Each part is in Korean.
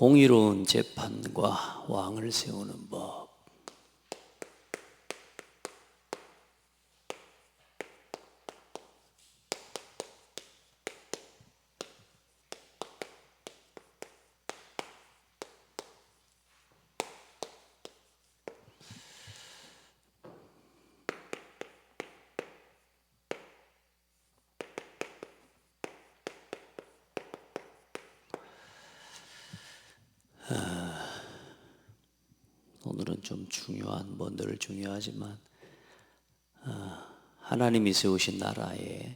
공의로운 재판과 왕을 세우는 법. 오늘은 좀 중요한, 늘 중요하지만 하나님이 세우신 나라에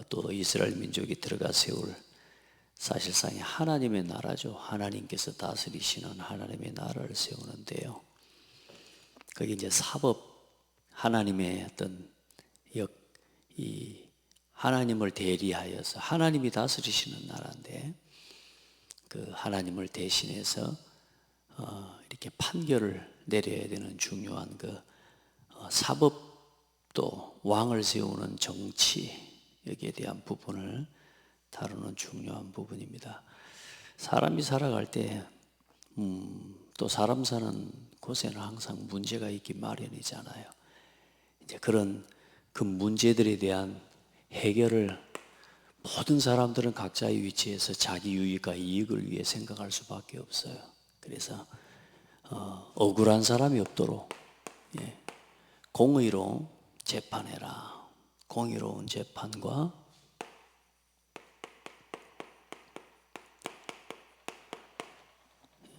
또 이스라엘 민족이 들어가 세울, 사실상 하나님의 나라죠. 하나님께서 다스리시는 하나님의 나라를 세우는데요, 그게 이제 사법, 하나님의 어떤 이 하나님을 대리하여서 하나님이 다스리시는 나라인데, 그 하나님을 대신해서 이렇게 판결을 내려야 되는 중요한 사법도, 왕을 세우는 정치, 여기에 대한 부분을 다루는 중요한 부분입니다. 사람이 살아갈 때 또 사람 사는 곳에는 항상 문제가 있기 마련이잖아요. 이제 그런 그 문제들에 대한 해결을 모든 사람들은 각자의 위치에서 자기 유익과 이익을 위해 생각할 수밖에 없어요. 그래서 억울한 사람이 없도록 공의로 재판해라. 공의로운 재판과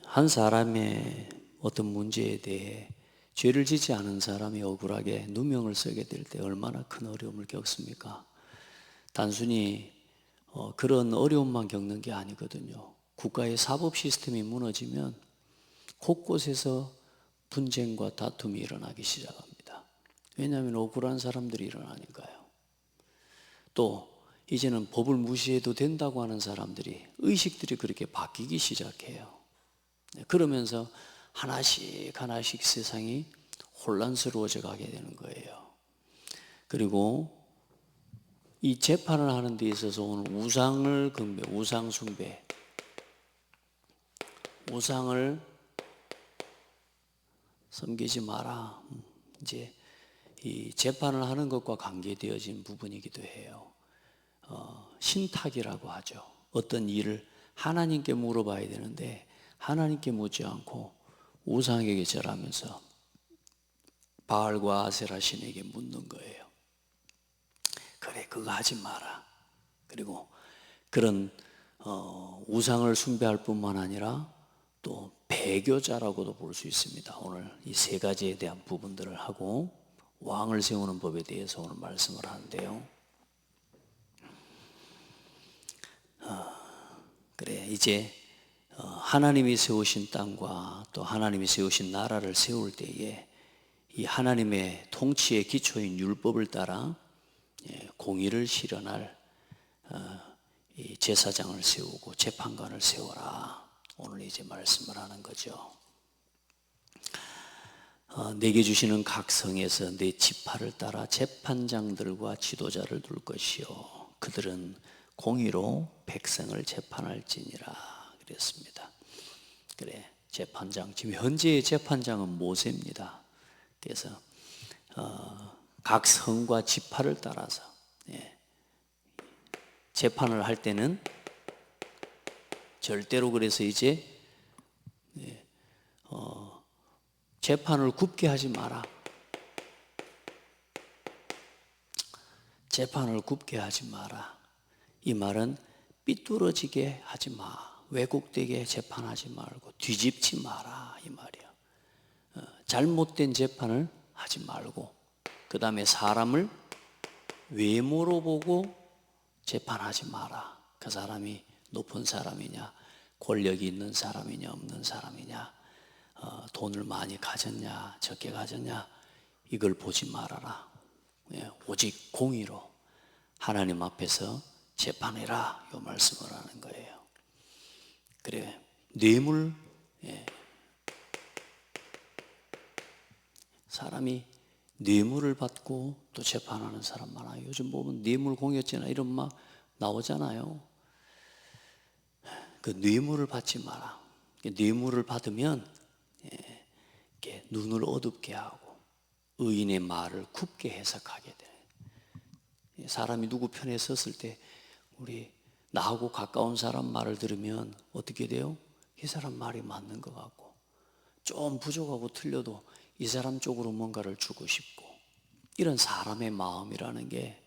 한 사람의 어떤 문제에 대해 죄를 짓지 않은 사람이 억울하게 누명을 쓰게 될 때 얼마나 큰 어려움을 겪습니까? 단순히 그런 어려움만 겪는 게 아니거든요. 국가의 사법 시스템이 무너지면 곳곳에서 분쟁과 다툼이 일어나기 시작합니다. 왜냐하면 억울한 사람들이 일어나니까요. 또 이제는 법을 무시해도 된다고 하는 사람들이, 의식들이 그렇게 바뀌기 시작해요. 그러면서 하나씩 하나씩 세상이 혼란스러워져 가게 되는 거예요. 그리고 이 재판을 하는 데 있어서 오늘 우상을 경배, 우상 숭배, 우상을 섬기지 마라. 이제 이 재판을 하는 것과 관계되어진 부분이기도 해요. 신탁이라고 하죠. 어떤 일을 하나님께 물어봐야 되는데 하나님께 묻지 않고 우상에게 절하면서 바알과 아세라 신에게 묻는 거예요. 그래, 그거 하지 마라. 그리고 그런 우상을 숭배할 뿐만 아니라 또 배교자라고도 볼 수 있습니다. 오늘 이 세 가지에 대한 부분들을 하고 왕을 세우는 법에 대해서 오늘 말씀을 하는데요. 그래, 이제 하나님이 세우신 땅과 또 하나님이 세우신 나라를 세울 때에 이 하나님의 통치의 기초인 율법을 따라 공의를 실현할 이 제사장을 세우고 재판관을 세워라. 오늘 이제 말씀을 하는 거죠. 내게 주시는 각 성에서 내 지파를 따라 재판장들과 지도자를 둘 것이요, 그들은 공의로 백성을 재판할지니라 그랬습니다. 그래, 재판장, 지금 현재의 재판장은 모세입니다. 그래서 각 성과 지파를 따라서 재판을 할 때는 절대로, 그래서 이제 재판을 굽게 하지 마라. 재판을 굽게 하지 마라. 이 말은 삐뚤어지게 하지 마. 왜곡되게 재판하지 말고 뒤집지 마라, 이 말이야. 잘못된 재판을 하지 말고, 그 다음에 사람을 외모로 보고 재판하지 마라. 그 사람이 높은 사람이냐, 권력이 있는 사람이냐, 없는 사람이냐, 돈을 많이 가졌냐, 적게 가졌냐, 이걸 보지 말아라. 오직 공의로 하나님 앞에서 재판해라, 이 말씀을 하는 거예요. 그래, 뇌물, 사람이 뇌물을 받고 또 재판하는 사람 많아요. 요즘 보면 뇌물 공여죄나 이런 막 나오잖아요. 그 뇌물을 받지 마라. 뇌물을 받으면 이렇게 눈을 어둡게 하고 의인의 말을 굽게 해석하게 돼. 사람이 누구 편에 섰을 때 우리 나하고 가까운 사람 말을 들으면 어떻게 돼요? 이 사람 말이 맞는 것 같고 좀 부족하고 틀려도 이 사람 쪽으로 뭔가를 주고 싶고 이런 사람의 마음이라는 게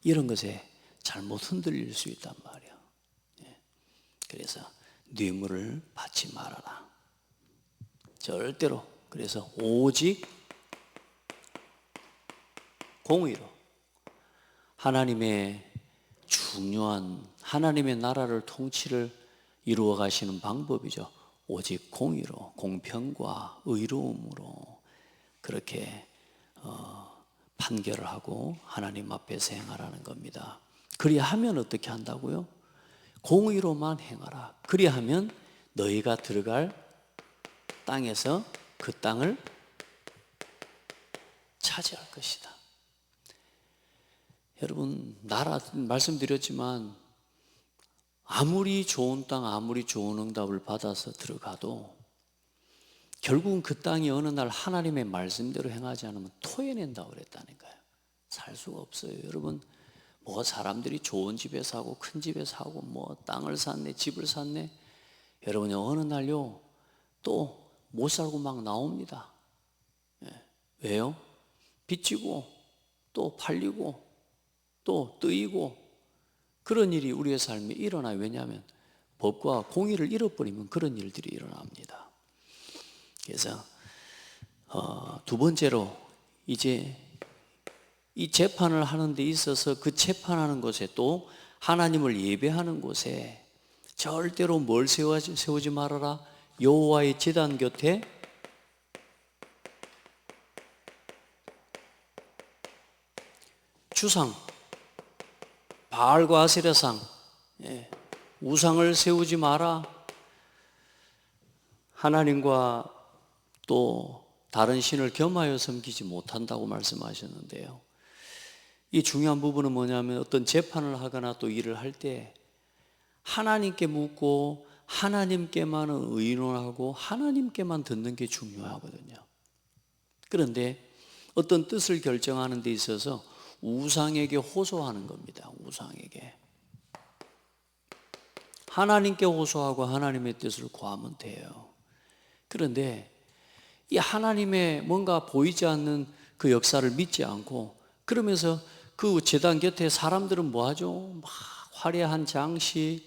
이런 것에 잘못 흔들릴 수 있단 말이야. 그래서 뇌물을 받지 말아라. 절대로. 그래서 오직 공의로 하나님의 중요한 하나님의 나라를 통치를 이루어 가시는 방법이죠. 오직 공의로, 공평과 의로움으로 그렇게 판결을 하고 하나님 앞에서 행하라는 겁니다. 그리하면 어떻게 한다고요? 공의로만 행하라. 그리하면 너희가 들어갈 땅에서 그 땅을 차지할 것이다. 여러분, 나라 말씀드렸지만 아무리 좋은 땅, 아무리 좋은 응답을 받아서 들어가도 결국은 그 땅이 어느 날 하나님의 말씀대로 행하지 않으면 토해낸다고 그랬다니까요. 살 수가 없어요. 여러분, 뭐 사람들이 좋은 집에 사고 큰 집에 사고 뭐 땅을 샀네 집을 샀네, 여러분이 어느 날요 또 못 살고 막 나옵니다. 왜요? 빚지고 또 팔리고 또 뜨이고 그런 일이 우리의 삶에 일어나요. 왜냐하면 법과 공의를 잃어버리면 그런 일들이 일어납니다. 그래서 두 번째로 이제 이 재판을 하는 데 있어서 그 재판하는 곳에 또 하나님을 예배하는 곳에 절대로 뭘 세우지 말아라. 여호와의 제단 곁에 주상, 바알과 아세라상, 우상을 세우지 마라. 하나님과 또 다른 신을 겸하여 섬기지 못한다고 말씀하셨는데요. 이 중요한 부분은 뭐냐면 어떤 재판을 하거나 또 일을 할 때 하나님께 묻고 하나님께만 의논하고 하나님께만 듣는 게 중요하거든요. 그런데 어떤 뜻을 결정하는 데 있어서 우상에게 호소하는 겁니다. 우상에게. 하나님께 호소하고 하나님의 뜻을 구하면 돼요. 그런데 이 하나님의 뭔가 보이지 않는 그 역사를 믿지 않고 그러면서 그 제단 곁에 사람들은 뭐 하죠? 막 화려한 장식,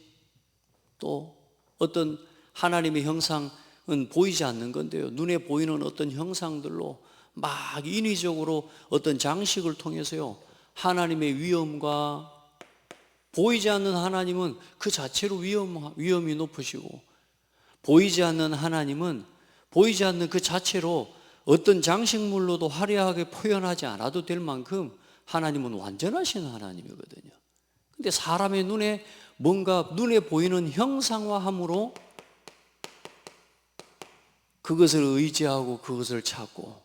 또 어떤 하나님의 형상은 보이지 않는 건데요. 눈에 보이는 어떤 형상들로 막 인위적으로 어떤 장식을 통해서요. 하나님의 위엄과 보이지 않는 하나님은 그 자체로 위엄이 높으시고 보이지 않는 하나님은 보이지 않는 그 자체로 어떤 장식물로도 화려하게 표현하지 않아도 될 만큼 하나님은 완전하신 하나님이거든요. 근데 사람의 눈에 뭔가 눈에 보이는 형상화함으로 그것을 의지하고 그것을 찾고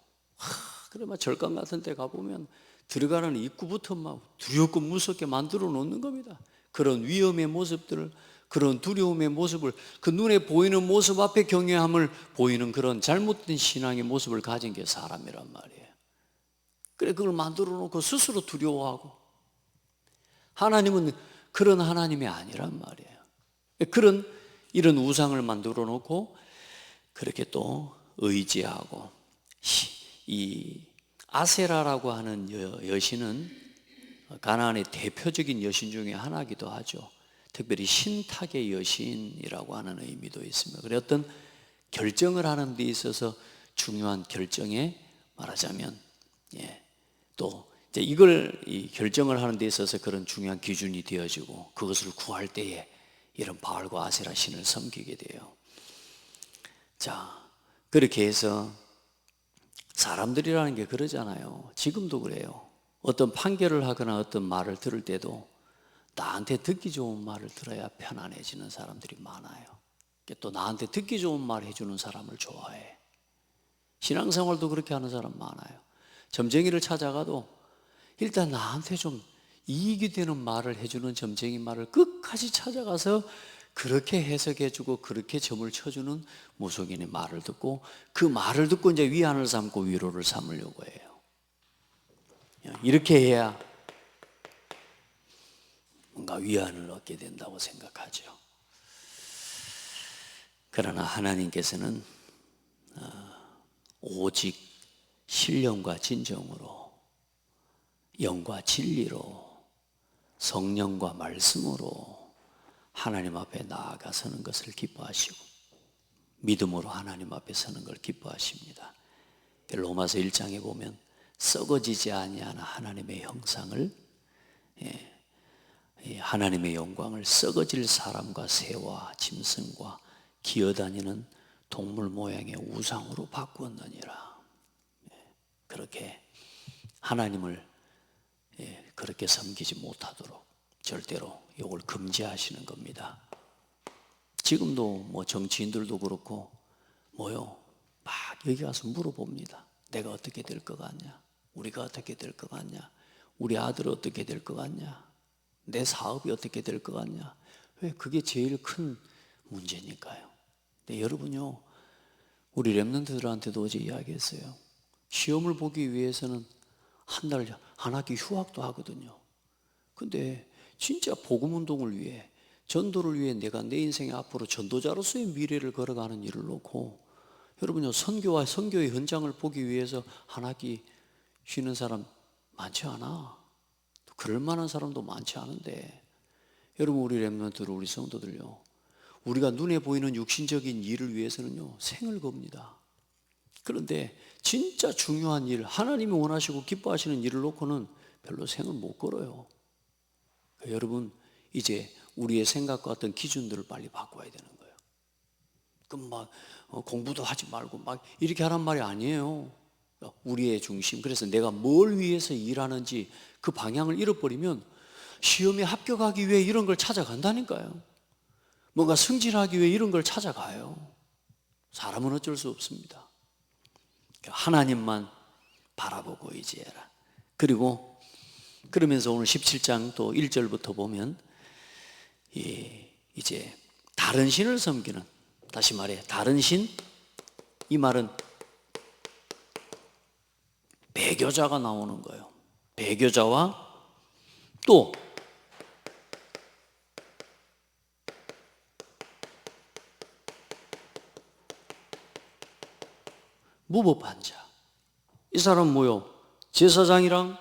그러면 절간 같은 데 가보면 들어가는 입구부터 막 두렵고 무섭게 만들어 놓는 겁니다. 그런 위험의 모습들을 그런 두려움의 모습을 그 눈에 보이는 모습 앞에 경외함을 보이는 그런 잘못된 신앙의 모습을 가진 게 사람이란 말이에요. 그래 그걸 만들어 놓고 스스로 두려워하고 하나님은 그런 하나님이 아니란 말이에요. 이런 우상을 만들어 놓고 그렇게 또 의지하고 이 아세라라고 하는 여신은 가나안의 대표적인 여신 중에 하나이기도 하죠. 특별히 신탁의 여신이라고 하는 의미도 있습니다. 그래 어떤 결정을 하는 데 있어서 중요한 결정에 말하자면 또 이제 이걸 결정을 하는 데 있어서 그런 중요한 기준이 되어지고 그것을 구할 때에 이런 바알과 아세라 신을 섬기게 돼요. 자, 그렇게 해서 사람들이라는 게 그러잖아요. 지금도 그래요. 어떤 판결을 하거나 어떤 말을 들을 때도 나한테 듣기 좋은 말을 들어야 편안해지는 사람들이 많아요. 또 나한테 듣기 좋은 말 해주는 사람을 좋아해. 신앙생활도 그렇게 하는 사람 많아요. 점쟁이를 찾아가도 일단 나한테 좀 이익이 되는 말을 해주는 점쟁이 말을 끝까지 찾아가서 그렇게 해석해주고 그렇게 점을 쳐주는 무속인의 말을 듣고 그 말을 듣고 이제 위안을 삼고 위로를 삼으려고 해요. 이렇게 해야 뭔가 위안을 얻게 된다고 생각하죠. 그러나 하나님께서는 오직 신령과 진정으로, 영과 진리로, 성령과 말씀으로 하나님 앞에 나아가서는 것을 기뻐하시고 믿음으로 하나님 앞에 서는 걸 기뻐하십니다. 로마서 1장에 보면 썩어지지 아니하는 하나님의 형상을, 하나님의 영광을 썩어질 사람과 새와 짐승과 기어다니는 동물 모양의 우상으로 바꾸었느니라. 그렇게 하나님을 그렇게 섬기지 못하도록 절대로 이걸 금지하시는 겁니다. 지금도 뭐 정치인들도 그렇고 뭐요, 막 여기 가서 물어봅니다. 내가 어떻게 될 것 같냐? 우리가 어떻게 될 것 같냐? 우리 아들 어떻게 될 것 같냐? 내 사업이 어떻게 될 것 같냐? 왜? 그게 제일 큰 문제니까요. 근데 여러분요, 우리 랩런트들한테도 어제 이야기했어요. 시험을 보기 위해서는 한 학기 휴학도 하거든요. 근데 진짜 복음운동을 위해, 전도를 위해 내가 내 인생의 앞으로 전도자로서의 미래를 걸어가는 일을 놓고, 여러분요, 선교와 선교의 현장을 보기 위해서 한 학기 쉬는 사람 많지 않아. 그럴 만한 사람도 많지 않은데, 여러분, 우리 랩런트들, 우리 성도들요, 우리가 눈에 보이는 육신적인 일을 위해서는요, 생을 겁니다. 그런데 진짜 중요한 일, 하나님이 원하시고 기뻐하시는 일을 놓고는 별로 생을 못 걸어요. 여러분, 이제 우리의 생각과 어떤 기준들을 빨리 바꿔야 되는 거예요. 그럼 막 공부도 하지 말고 막 이렇게 하란 말이 아니에요. 우리의 중심, 그래서 내가 뭘 위해서 일하는지 그 방향을 잃어버리면 시험에 합격하기 위해 이런 걸 찾아간다니까요. 뭔가 승진하기 위해 이런 걸 찾아가요. 사람은 어쩔 수 없습니다. 하나님만 바라보고 의지해라. 그리고 그러면서 오늘 17장 또 1절부터 보면 이제 다른 신을 섬기는, 다시 말해 다른 신, 이 말은 배교자가 나오는 거예요. 배교자와 또 무법한 자. 이 사람 뭐요? 제사장이랑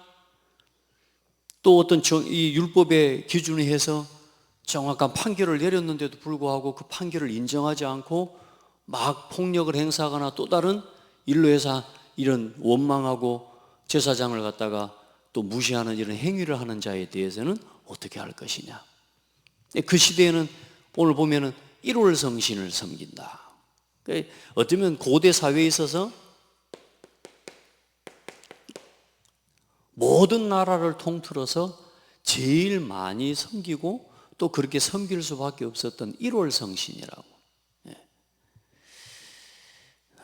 또 어떤 이 율법의 기준에 해서 정확한 판결을 내렸는데도 불구하고 그 판결을 인정하지 않고 막 폭력을 행사하거나 또 다른 일로 해서 이런 원망하고 제사장을 갖다가 또 무시하는 이런 행위를 하는 자에 대해서는 어떻게 할 것이냐. 그 시대에는 오늘 보면은 1월 성신을 섬긴다. 어쩌면 고대 사회에 있어서 모든 나라를 통틀어서 제일 많이 섬기고 또 그렇게 섬길 수밖에 없었던 1월 성신이라고.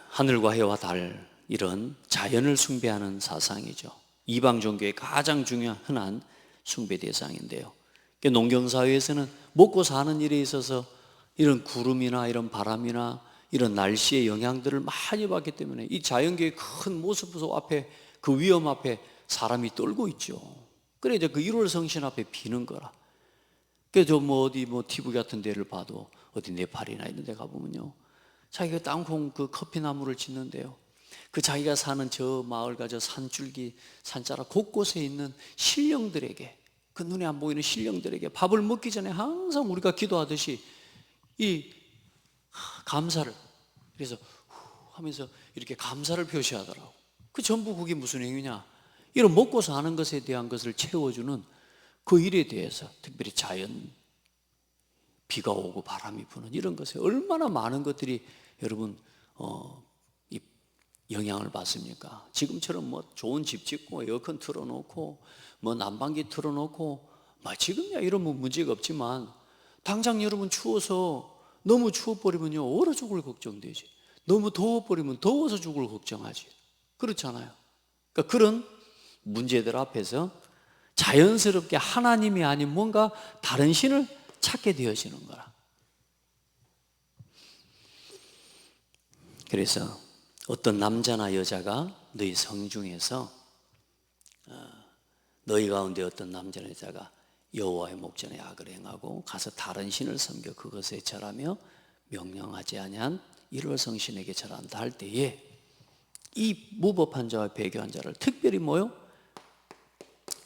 하늘과 해와 달, 이런 자연을 숭배하는 사상이죠. 이방 종교의 가장 중요한 흔한 숭배 대상인데요. 농경사회에서는 먹고 사는 일에 있어서 이런 구름이나 이런 바람이나 이런 날씨의 영향들을 많이 받기 때문에 이 자연계의 큰 모습 앞에, 그 위험 앞에 사람이 떨고 있죠. 그래 이제 그 1월 성신 앞에 비는 거라. 그래서 뭐 어디 뭐 TV 같은 데를 봐도 어디 네팔이나 이런 데 가보면요, 자기가 땅콩 그 커피나무를 짓는데요, 그 자기가 사는 저 마을과 저 산줄기 산자락 곳곳에 있는 신령들에게, 그 눈에 안 보이는 신령들에게 밥을 먹기 전에 항상 우리가 기도하듯이 이 감사를, 그래서 하면서 이렇게 감사를 표시하더라고. 그 전부 그게 무슨 행위냐, 이런 먹고 사는 것에 대한 것을 채워주는 그 일에 대해서, 특별히 자연, 비가 오고 바람이 부는 이런 것에 얼마나 많은 것들이 여러분 이 영향을 받습니까? 지금처럼 뭐 좋은 집 짓고 에어컨 틀어놓고 뭐 난방기 틀어놓고 막 지금이야 이러면 문제가 없지만, 당장 여러분 추워서 너무 추워버리면요 얼어 죽을 걱정되지, 너무 더워버리면 더워서 죽을 걱정하지, 그렇잖아요. 그러니까 그런 문제들 앞에서 자연스럽게 하나님이 아닌 뭔가 다른 신을 찾게 되어지는 거라. 그래서 어떤 남자나 여자가 너희 성 중에서 너희 가운데 어떤 남자나 여자가 여호와의 목전에 악을 행하고 가서 다른 신을 섬겨 그것에 절하며 명령하지 아니한 이를 성신에게 절한다 할 때에 이 무법한 자와 배교한 자를 특별히 뭐요?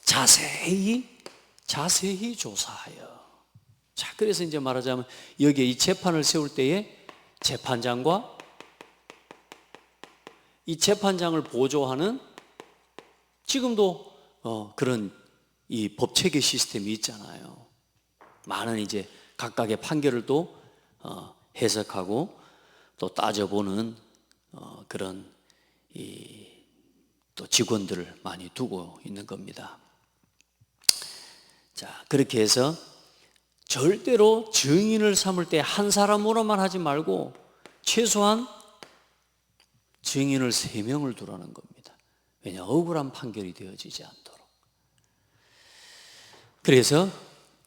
자세히 조사하여. 자, 그래서 이제 말하자면 여기에 이 재판을 세울 때에 재판장과 이 재판장을 보조하는 지금도 그런 이 법체계 시스템이 있잖아요. 많은 이제 각각의 판결을 또 해석하고 또 따져보는 그런 또 직원들을 많이 두고 있는 겁니다. 자, 그렇게 해서 절대로 증인을 삼을 때 한 사람으로만 하지 말고 최소한 증인을 3명을 두라는 겁니다. 왜냐, 억울한 판결이 되어지지 않도록. 그래서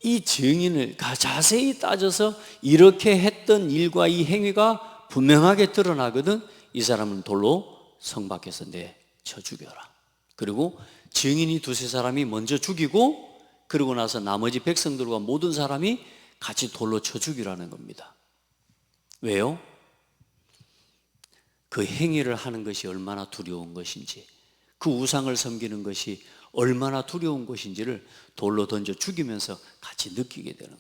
이 증인을 자세히 따져서 이렇게 했던 일과 이 행위가 분명하게 드러나거든 이 사람은 돌로 성 밖에서 내쳐 죽여라. 그리고 증인이 2-3사람이 먼저 죽이고 그러고 나서 나머지 백성들과 모든 사람이 같이 돌로 쳐 죽이라는 겁니다. 왜요? 그 행위를 하는 것이 얼마나 두려운 것인지, 그 우상을 섬기는 것이 얼마나 두려운 것인지를 돌로 던져 죽이면서 같이 느끼게 되는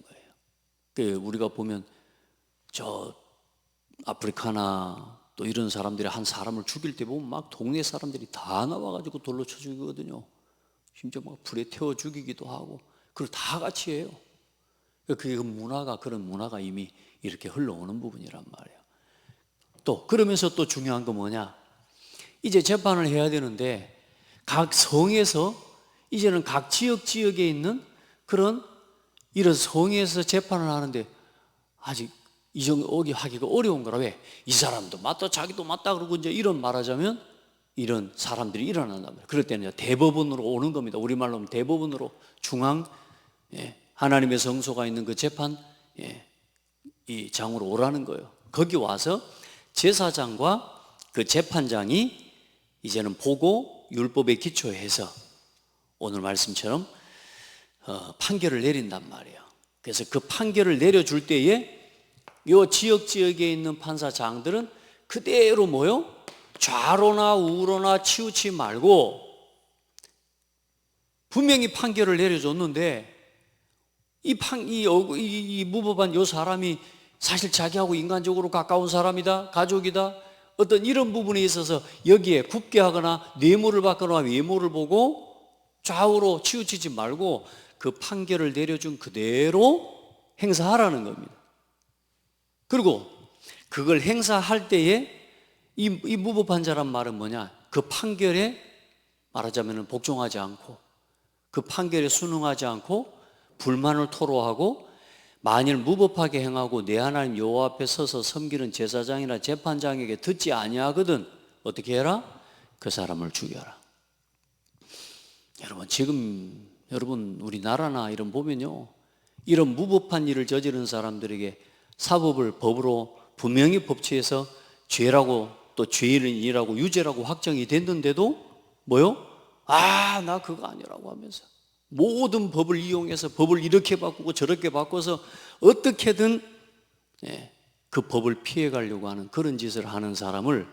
거예요. 우리가 보면 저 아프리카나 또 이런 사람들이 한 사람을 죽일 때 보면 막 동네 사람들이 다 나와가지고 돌로 쳐 죽이거든요. 심지어 막 불에 태워 죽이기도 하고, 그걸 다 같이 해요. 그게 그런 문화가 이미 이렇게 흘러오는 부분이란 말이에요. 또 그러면서 또 중요한 건 뭐냐? 이제 재판을 해야 되는데 각 성에서 이제는 각 지역에 있는 이런 성에서 재판을 하는데 아직 이정오기 하기가 어려운 거라. 왜? 이 사람도 맞다 자기도 맞다 그러고 이제 이런 말하자면 이런 사람들이 일어난단 말이에요. 그럴 때는 대법원으로 오는 겁니다. 우리말로 하면 대법원으로 중앙 하나님의 성소가 있는 그 재판 이 장으로 오라는 거예요. 거기 와서 제사장과 그 재판장이 이제는 보고 율법에 기초해서 오늘 말씀처럼 판결을 내린단 말이에요. 그래서 그 판결을 내려줄 때에 요 지역에 있는 판사장들은 그대로 뭐요? 좌로나 우로나 치우치 말고 분명히 판결을 내려줬는데 이 무법한 요 사람이 사실 자기하고 인간적으로 가까운 사람이다, 가족이다, 어떤 이런 부분에 있어서 여기에 굽게 하거나 뇌물을 받거나 외모를 보고 좌우로 치우치지 말고 그 판결을 내려준 그대로 행사하라는 겁니다. 그리고 그걸 행사할 때에 이 무법한 자란 말은 뭐냐? 그 판결에 말하자면 복종하지 않고 그 판결에 순응하지 않고 불만을 토로하고 만일 무법하게 행하고 내 하나님 여호와 앞에 서서 섬기는 제사장이나 재판장에게 듣지 아니하거든 어떻게 해라? 그 사람을 죽여라. 여러분 지금 우리나라나 이런 보면요, 이런 무법한 일을 저지른 사람들에게 사법을 법으로 분명히 법치에서 죄라고 또 죄인이라고 유죄라고 확정이 됐는데도 뭐요? 나 그거 아니라고 하면서 모든 법을 이용해서 법을 이렇게 바꾸고 저렇게 바꿔서 어떻게든 그 법을 피해가려고 하는 그런 짓을 하는 사람을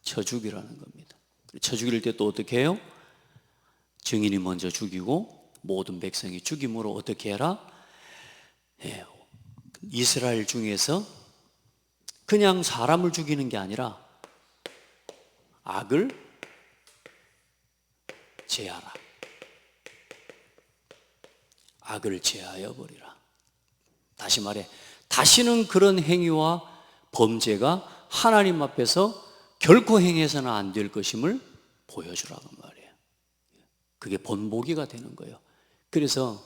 쳐 죽이라는 겁니다. 쳐 죽일 때 또 어떻게 해요? 증인이 먼저 죽이고 모든 백성이 죽임으로 어떻게 해라? 이스라엘 중에서 그냥 사람을 죽이는 게 아니라 악을 제하라. 악을 제하여 버리라. 다시 말해, 다시는 그런 행위와 범죄가 하나님 앞에서 결코 행해서는 안 될 것임을 보여주라고 말이에요. 그게 본보기가 되는 거예요. 그래서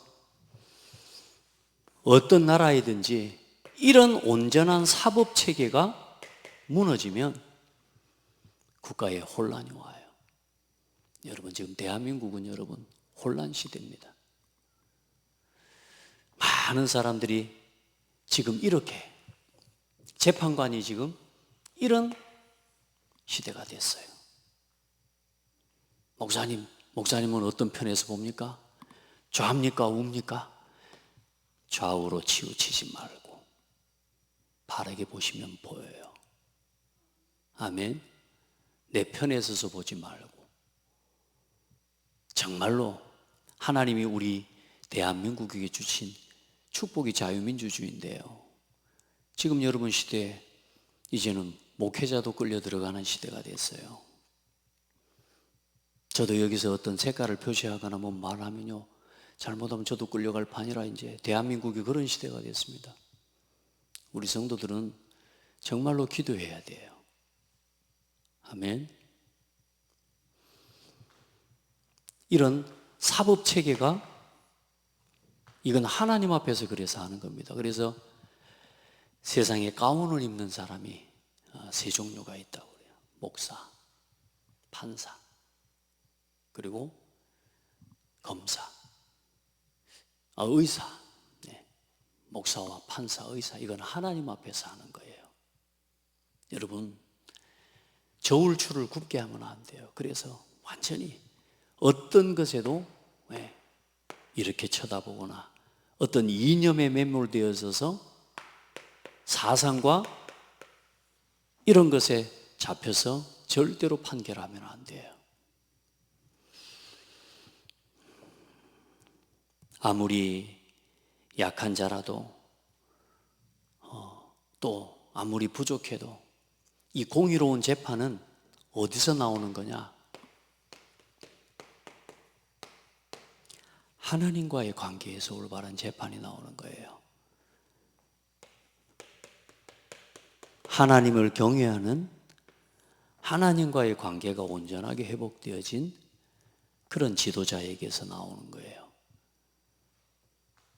어떤 나라이든지 이런 온전한 사법 체계가 무너지면 국가에 혼란이 와요. 여러분 지금 대한민국은 여러분 혼란 시대입니다. 많은 사람들이 지금 이렇게 재판관이 지금 이런 시대가 됐어요. 목사님은 어떤 편에서 봅니까? 좌입니까? 우입니까? 좌우로 치우치지 말고 바르게 보시면 보여요. 아멘. 내 편에 서서 보지 말고 정말로 하나님이 우리 대한민국에게 주신 축복이 자유민주주의인데요, 지금 여러분 시대에 이제는 목회자도 끌려 들어가는 시대가 됐어요. 저도 여기서 어떤 색깔을 표시하거나 뭐 말하면요, 잘못하면 저도 끌려갈 판이라 이제 대한민국이 그런 시대가 됐습니다. 우리 성도들은 정말로 기도해야 돼요. 아멘. 이런 사법체계가 이건 하나님 앞에서 그래서 하는 겁니다. 그래서 세상에 가운을 입는 사람이 세 종류가 있다고 그래요. 목사, 판사, 그리고 검사, 의사. 네. 목사와 판사, 의사, 이건 하나님 앞에서 하는 거예요. 여러분, 저울추를 굽게 하면 안 돼요. 그래서 완전히 어떤 것에도 이렇게 쳐다보거나 어떤 이념에 매몰되어 있어서 사상과 이런 것에 잡혀서 절대로 판결하면 안 돼요. 아무리 약한 자라도 또 아무리 부족해도 이 공의로운 재판은 어디서 나오는 거냐? 하나님과의 관계에서 올바른 재판이 나오는 거예요. 하나님을 경외하는, 하나님과의 관계가 온전하게 회복되어진 그런 지도자에게서 나오는 거예요.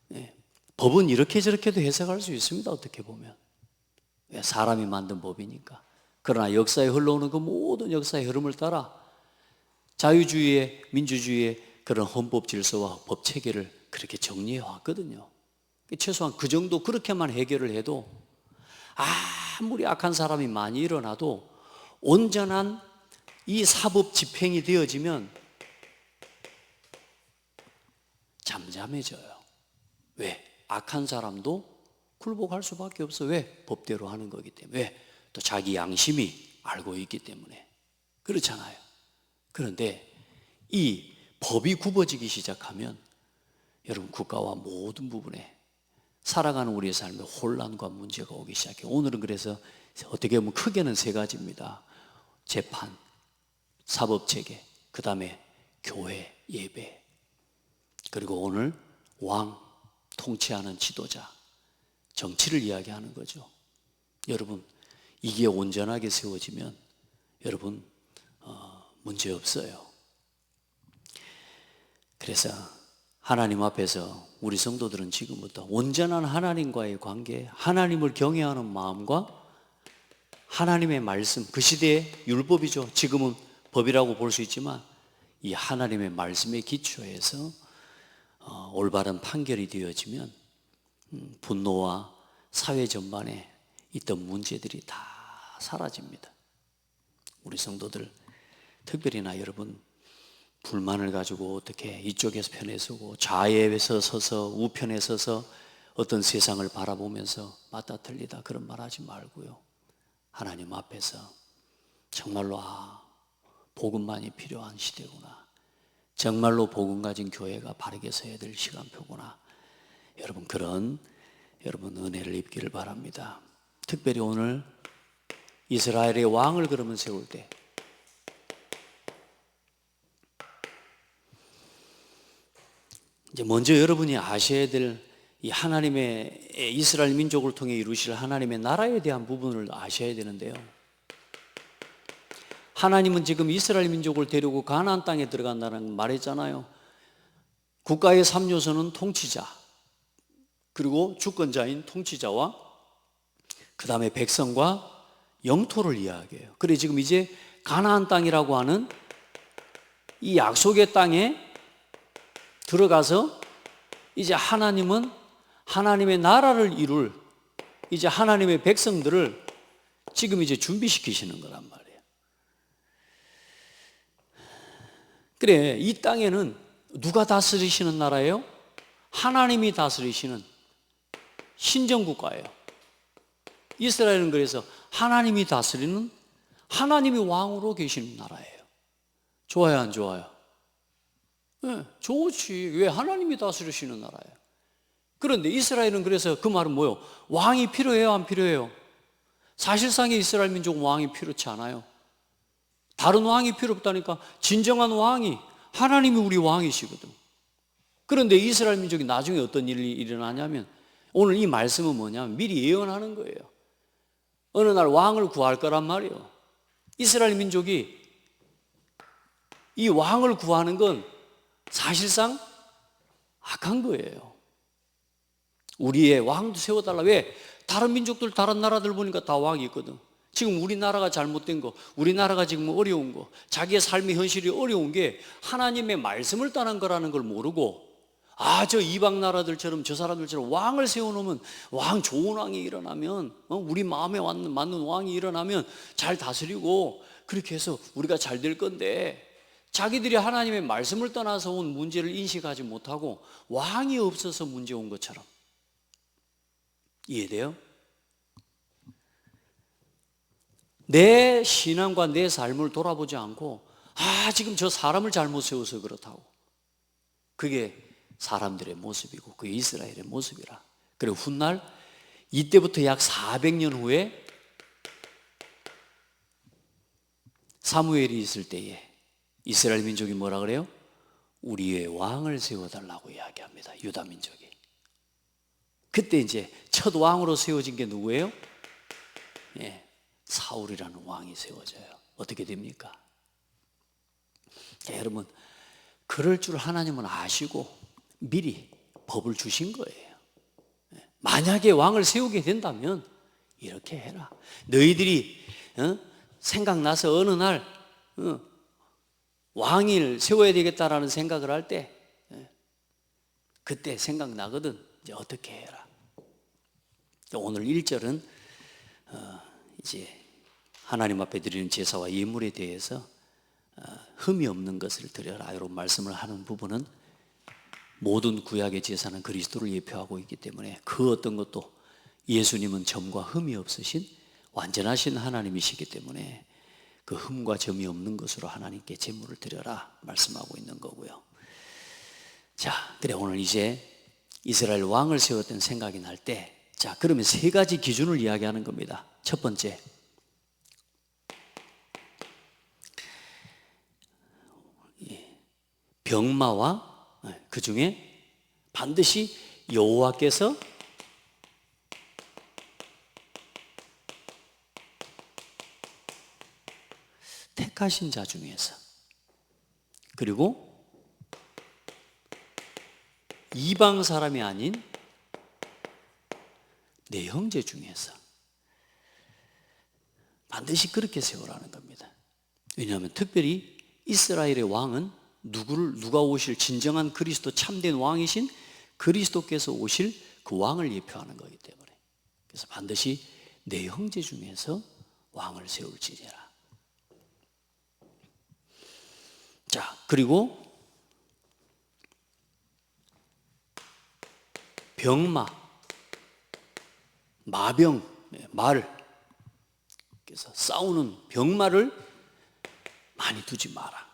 네. 법은 이렇게 저렇게도 해석할 수 있습니다. 어떻게 보면 사람이 만든 법이니까. 그러나 역사에 흘러오는 그 모든 역사의 흐름을 따라 자유주의의, 민주주의의 그런 헌법 질서와 법 체계를 그렇게 정리해 왔거든요. 최소한 그 정도 그렇게만 해결을 해도 아무리 악한 사람이 많이 일어나도 온전한 이 사법 집행이 되어지면 잠잠해져요. 왜? 악한 사람도 굴복할 수밖에 없어. 왜? 법대로 하는 거기 때문에. 왜? 또 자기 양심이 알고 있기 때문에. 그렇잖아요. 그런데 이 법이 굽어지기 시작하면 여러분, 국가와 모든 부분에 살아가는 우리의 삶에 혼란과 문제가 오기 시작해요. 오늘은 그래서 어떻게 보면 크게는 세 가지입니다. 재판, 사법체계, 그 다음에 교회, 예배, 그리고 오늘 왕, 통치하는 지도자, 정치를 이야기하는 거죠. 여러분, 이게 온전하게 세워지면 여러분 문제 없어요. 그래서 하나님 앞에서 우리 성도들은 지금부터 온전한 하나님과의 관계, 하나님을 경외하는 마음과 하나님의 말씀, 그 시대의 율법이죠. 지금은 법이라고 볼 수 있지만 이 하나님의 말씀에 기초해서 올바른 판결이 되어지면 분노와 사회 전반에 있던 문제들이 다 사라집니다. 우리 성도들, 특별히나 여러분, 불만을 가지고 어떻게 이쪽에서 편에 서고 좌에서 서서 우편에 서서 어떤 세상을 바라보면서 맞다 틀리다 그런 말 하지 말고요, 하나님 앞에서 정말로 복음만이 필요한 시대구나, 정말로 복음 가진 교회가 바르게 서야 될 시간표구나, 여러분 그런 은혜를 입기를 바랍니다. 특별히 오늘 이스라엘의 왕을 그러면 세울 때 이제 먼저 여러분이 아셔야 될 이 하나님의 이스라엘 민족을 통해 이루실 하나님의 나라에 대한 부분을 아셔야 되는데요, 하나님은 지금 이스라엘 민족을 데리고 가나안 땅에 들어간다는 말했잖아요. 국가의 3요소는 통치자, 그리고 주권자인 통치자와 그 다음에 백성과 영토를 이야기해요. 그래 지금 이제 가나안 땅이라고 하는 이 약속의 땅에 들어가서 이제 하나님은 하나님의 나라를 이룰 이제 하나님의 백성들을 지금 이제 준비시키시는 거란 말이에요. 그래, 이 땅에는 누가 다스리시는 나라예요? 하나님이 다스리시는 신정국가예요. 이스라엘은 그래서 하나님이 다스리는, 하나님이 왕으로 계시는 나라예요. 좋아요, 안 좋아요? 네, 좋지. 왜? 하나님이 다스리시는 나라예요. 그런데 이스라엘은 그래서 그 말은 뭐예요? 왕이 필요해요, 안 필요해요? 사실상의 이스라엘 민족은 왕이 필요치 않아요. 다른 왕이 필요 없다니까. 진정한 왕이 하나님이 우리 왕이시거든. 그런데 이스라엘 민족이 나중에 어떤 일이 일어나냐면, 오늘 이 말씀은 뭐냐면 미리 예언하는 거예요. 어느 날 왕을 구할 거란 말이에요. 이스라엘 민족이 이 왕을 구하는 건 사실상 악한 거예요. 우리의 왕도 세워달라. 왜? 다른 민족들, 다른 나라들 보니까 다 왕이 있거든. 지금 우리나라가 잘못된 거, 우리나라가 지금 어려운 거, 자기의 삶의 현실이 어려운 게 하나님의 말씀을 떠난 거라는 걸 모르고, 저 이방 나라들처럼, 저 사람들처럼 왕을 세워놓으면, 좋은 왕이 일어나면, 우리 마음에 맞는 왕이 일어나면 잘 다스리고, 그렇게 해서 우리가 잘 될 건데, 자기들이 하나님의 말씀을 떠나서 온 문제를 인식하지 못하고 왕이 없어서 문제 온 것처럼. 이해돼요? 내 신앙과 내 삶을 돌아보지 않고, 지금 저 사람을 잘못 세워서 그렇다고. 그게 사람들의 모습이고, 그게 이스라엘의 모습이라. 그리고 훗날 이때부터 약 400년 후에 사무엘이 있을 때에 이스라엘 민족이 뭐라 그래요? 우리의 왕을 세워달라고 이야기합니다. 유다 민족이. 그때 이제 첫 왕으로 세워진 게 누구예요? 사울이라는 왕이 세워져요. 어떻게 됩니까? 여러분, 그럴 줄 하나님은 아시고 미리 법을 주신 거예요. 만약에 왕을 세우게 된다면 이렇게 해라. 너희들이 생각나서 어느 날 왕을 세워야 되겠다라는 생각을 할 때, 그때 생각나거든. 이제 어떻게 해라. 오늘 1절은 이제 하나님 앞에 드리는 제사와 예물에 대해서 흠이 없는 것을 드려라 이런 말씀을 하는 부분은, 모든 구약의 제사는 그리스도를 예표하고 있기 때문에 그 어떤 것도, 예수님은 점과 흠이 없으신 완전하신 하나님이시기 때문에 그 흠과 점이 없는 것으로 하나님께 제물을 드려라 말씀하고 있는 거고요. 자, 그래 오늘 이제 이스라엘 왕을 세웠던 생각이 날 때, 자, 그러면 세 가지 기준을 이야기하는 겁니다. 첫 번째, 병마와 그 중에 반드시 여호와께서 택하신 자 중에서, 그리고 이방 사람이 아닌 내 형제 중에서 반드시 그렇게 세우라는 겁니다. 왜냐하면 특별히 이스라엘의 왕은 누가 오실 진정한 그리스도 참된 왕이신 그리스도께서 오실 그 왕을 예표하는 거기 때문에, 그래서 반드시 내 형제 중에서 왕을 세울지니라. 자, 그리고 병마, 마병, 말, 그래서 싸우는 병마를 많이 두지 마라.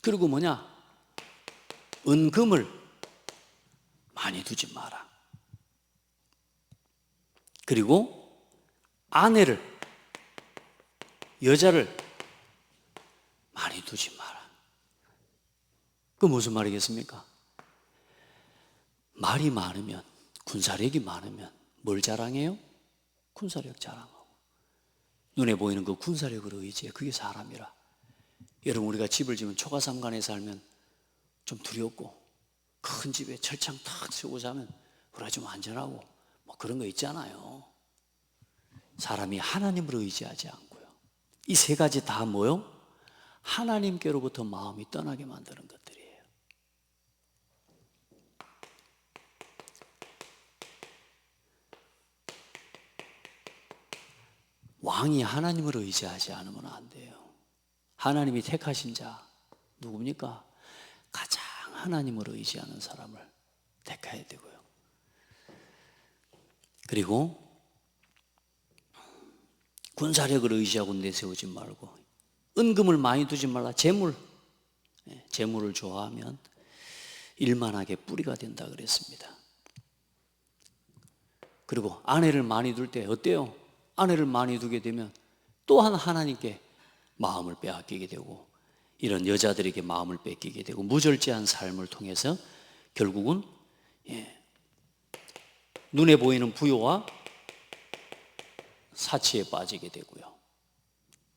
그리고 뭐냐? 은금을 많이 두지 마라. 그리고 아내를, 여자를 많이 두지 마라. 그 무슨 말이겠습니까? 말이 많으면, 군사력이 많으면 뭘 자랑해요? 군사력 자랑하고, 눈에 보이는 그 군사력을 의지해. 그게 사람이라. 여러분, 우리가 집을 지으면 초가삼간에 살면 좀 두렵고, 큰 집에 철창 탁 세우고 자면 우리가 좀 안전하고 뭐 그런 거 있잖아요. 사람이 하나님을 의지하지 않고요. 이 세 가지 다 뭐요? 하나님께로부터 마음이 떠나게 만드는 것들이에요. 왕이 하나님을 의지하지 않으면 안 돼요. 하나님이 택하신 자, 누굽니까? 가장 하나님을 의지하는 사람을 택해야 되고요. 그리고 군사력을 의지하고 내세우지 말고 은금을 많이 두지 말라. 재물을 좋아하면 일만하게 뿌리가 된다 그랬습니다. 그리고 아내를 많이 둘 때 어때요? 아내를 많이 두게 되면 또한 하나님께 마음을 빼앗기게 되고 이런 여자들에게 마음을 뺏기게 되고 무절제한 삶을 통해서 결국은 눈에 보이는 부요와 사치에 빠지게 되고요.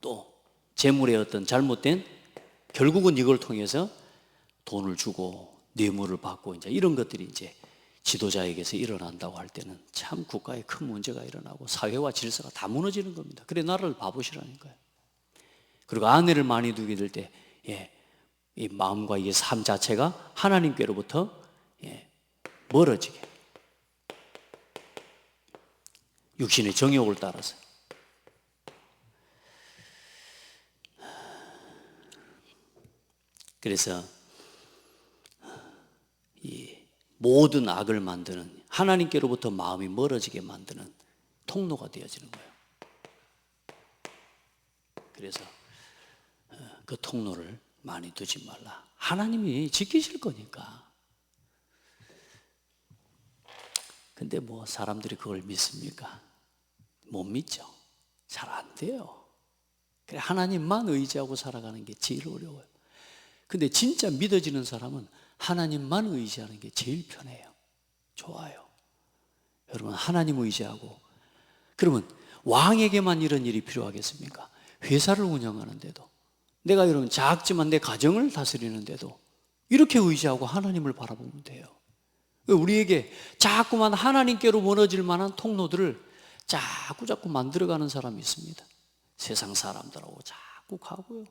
또 재물의 어떤 잘못된 결국은 이걸 통해서 돈을 주고 뇌물을 받고 이제 이런 것들이 이제 지도자에게서 일어난다고 할 때는 참 국가에 큰 문제가 일어나고 사회와 질서가 다 무너지는 겁니다. 그래 나라를 바보시라니까요. 그리고 아내를 많이 두게 될 때 이 마음과 이 삶 자체가 하나님께로부터 멀어지게 육신의 정욕을 따라서 그래서 이 모든 악을 만드는 하나님께로부터 마음이 멀어지게 만드는 통로가 되어지는 거예요. 그래서 그 통로를 많이 두지 말라. 하나님이 지키실 거니까. 근데 뭐 사람들이 그걸 믿습니까? 못 믿죠. 잘 안 돼요. 그래 하나님만 의지하고 살아가는 게 제일 어려워요. 근데 진짜 믿어지는 사람은 하나님만 의지하는 게 제일 편해요. 좋아요. 여러분 하나님 의지하고 그러면 왕에게만 이런 일이 필요하겠습니까? 회사를 운영하는데도 내가 여러분 작지만 내 가정을 다스리는데도 이렇게 의지하고 하나님을 바라보면 돼요. 우리에게 자꾸만 하나님께로 멀어질 만한 통로들을 자꾸 만들어가는 사람이 있습니다. 세상 사람들하고 자꾸 가고요.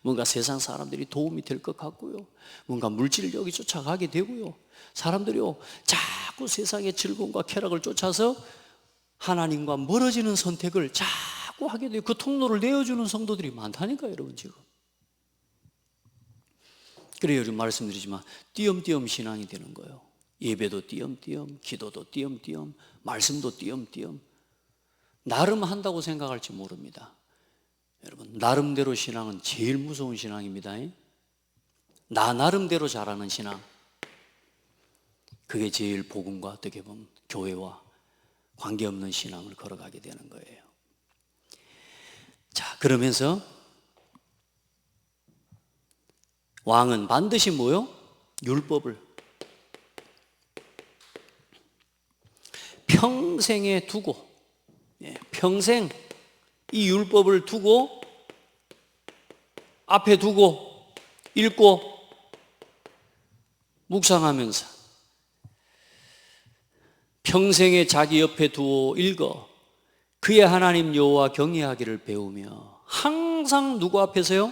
뭔가 세상 사람들이 도움이 될 것 같고요. 뭔가 물질력이 쫓아가게 되고요. 사람들이요 자꾸 세상의 즐거움과 쾌락을 쫓아서 하나님과 멀어지는 선택을 자꾸 하게 돼요. 그 통로를 내어주는 성도들이 많다니까요, 여러분 지금. 그래요, 요즘 말씀드리지만 띄엄띄엄 신앙이 되는 거예요. 예배도 띄엄띄엄, 기도도 띄엄띄엄, 말씀도 띄엄띄엄. 나름 한다고 생각할지 모릅니다. 여러분 나름대로 신앙은 제일 무서운 신앙입니다. 나 나름대로 잘하는 신앙, 그게 제일 복음과 어떻게 보면 교회와 관계없는 신앙을 걸어가게 되는 거예요. 자, 그러면서 왕은 반드시 뭐요? 율법을 평생에 두고 평생 이 율법을 두고 앞에 두고 읽고 묵상하면서 평생에 자기 옆에 두어 읽어 그의 하나님 여호와 경외하기를 배우며 항상 누구 앞에서요?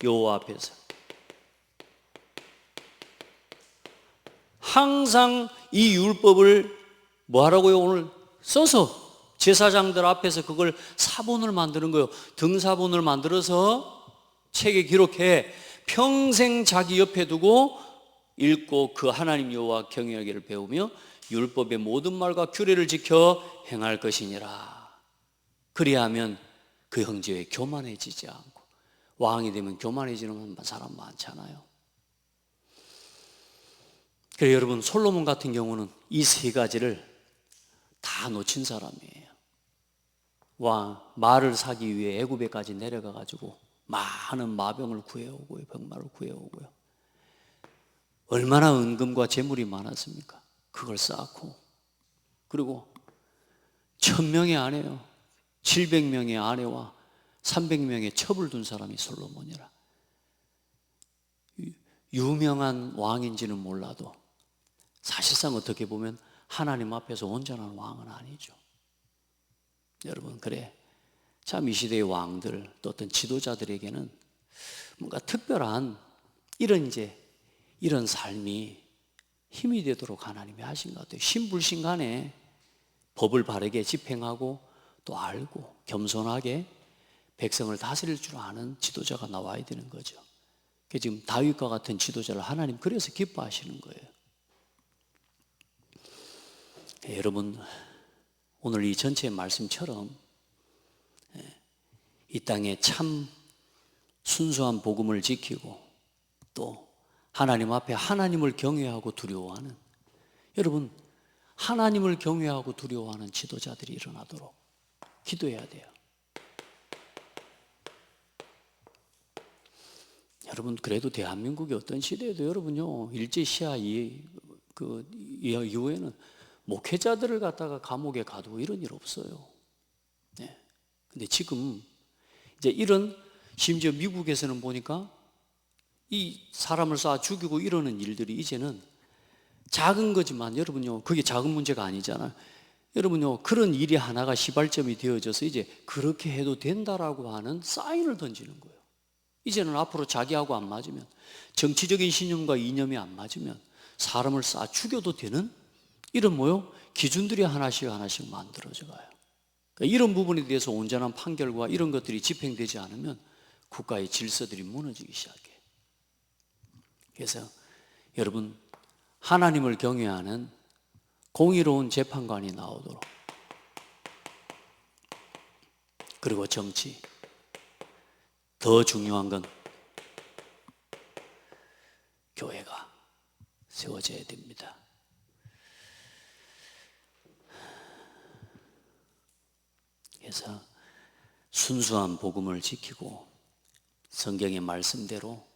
여호와 앞에서 항상 이 율법을 뭐 하라고요? 오늘 써서 제사장들 앞에서 그걸 사본을 만드는 거예요. 등사본을 만들어서 책에 기록해 평생 자기 옆에 두고 읽고 그 하나님 여호와 경외하기를 배우며 율법의 모든 말과 규례를 지켜 행할 것이니라. 그리하면 그 형제에 교만해지지 않고. 왕이 되면 교만해지는 사람 많잖아요. 그래서 여러분 솔로몬 같은 경우는 이 세 가지를 다 놓친 사람이에요. 말을 사기 위해 애굽에까지 내려가 가지고 많은 마병을 구해오고요, 병마를 구해오고요. 얼마나 은금과 재물이 많았습니까? 그걸 쌓고 그리고 1000명의 아내요, 700명의 아내와 300명의 첩을 둔 사람이 솔로몬이라. 유명한 왕인지는 몰라도 사실상 어떻게 보면 하나님 앞에서 온전한 왕은 아니죠. 여러분 그래 참 이 시대의 왕들 또 어떤 지도자들에게는 뭔가 특별한 이런 삶이 힘이 되도록 하나님이 하신 것 같아요. 신불신간에 법을 바르게 집행하고 또 알고 겸손하게 백성을 다스릴 줄 아는 지도자가 나와야 되는 거죠. 지금 다윗과 같은 지도자를 하나님 그래서 기뻐하시는 거예요. 여러분, 오늘 이 전체 말씀처럼 이 땅에 참 순수한 복음을 지키고 또 하나님 앞에 하나님을 경외하고 두려워하는, 여러분, 하나님을 경외하고 두려워하는 지도자들이 일어나도록 기도해야 돼요. 여러분, 그래도 대한민국의 어떤 시대에도 여러분요, 일제시하 이후에는 목회자들을 갖다가 감옥에 가두고 이런 일 없어요. 네. 근데 지금 이제 이런, 심지어 미국에서는 보니까 이 사람을 쏴 죽이고 이러는 일들이 이제는 작은 거지만 여러분요, 그게 작은 문제가 아니잖아요. 여러분요, 그런 일이 하나가 시발점이 되어져서 이제 그렇게 해도 된다라고 하는 사인을 던지는 거예요. 이제는 앞으로 자기하고 안 맞으면, 정치적인 신념과 이념이 안 맞으면 사람을 쏴 죽여도 되는 이런 기준들이 하나씩 하나씩 만들어져 가요. 그러니까 이런 부분에 대해서 온전한 판결과 이런 것들이 집행되지 않으면 국가의 질서들이 무너지기 시작해요. 그래서 여러분, 하나님을 경외하는 공의로운 재판관이 나오도록, 그리고 정치, 더 중요한 건 교회가 세워져야 됩니다. 그래서 순수한 복음을 지키고 성경의 말씀대로